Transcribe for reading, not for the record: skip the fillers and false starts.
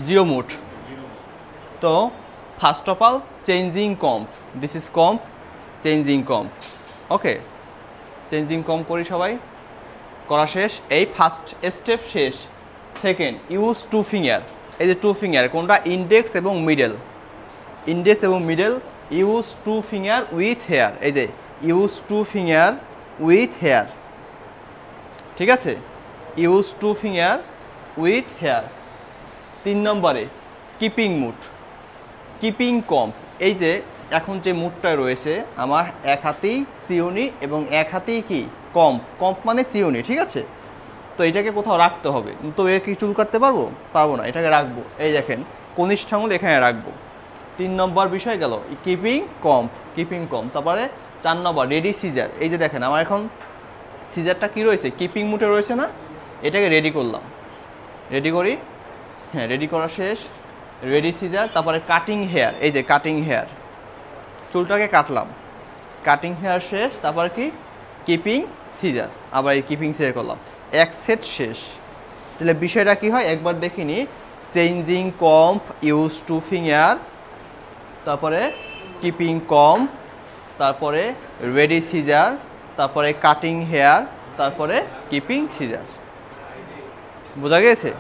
Zero mood. তো first of all changing comb, this is comb, changing comb. Okay, changing comb করি সবাই, করা শেষ। এই ফার্স্ট স্টেপ শেষ। Second, use two finger. এই যে টু ফিঙ্গার কোনটা? ইন্ডেক্স এবং মিডল। ইন্ডেক্স এবং middle, use two finger with hair. এই যে use two finger with hair, ঠিক আছে? Use two finger with hair. 3 নম্বরে কিপিং মুড, কিপিং কম্প। এই যে এখন যে মুডটা রয়েছে আমার এক হাতেই সিউনি এবং এক হাতেই কি কম্প, কম্প মানে সিউনি, ঠিক আছে? তো এটাকে কোথাও রাখতে হবে, তো এর কি চুল কাটতে পারবো? পারবো না, এটাকে রাখবো। এই দেখেন কনিষ্ঠ আঙুল এখানে রাখবো। 3 নম্বর বিষয় গেল কিপিং কম্প, কিপিং কম্প। তারপরে 4 নম্বর রেডি সিজার। এই যে দেখেন আমার এখন সিজারটা কি রয়েছে? কিপিং মুডে রয়েছে না? এটাকে রেডি করলাম, রেডি করি। হ্যাঁ, রেডি করা শেষ। Ready caesar. তারপরে কাটিং হেয়ার। এই যে কাটিং হেয়ার, চুলটাকে কাটলাম, কাটিং হেয়ার শেষ। তারপর কি? Keeping scissor. আবার এই কিপিং সিজার করলাম, এক সেট শেষ। তাহলে বিষয়টা কি হয় একবার দেখিনি। Changing comp, use two finger, তারপরে কিপিং কম্প, তারপরে রেডি সিজার, তারপরে কাটিং হেয়ার, তারপরে কিপিং সিজার। বোঝা গেছে?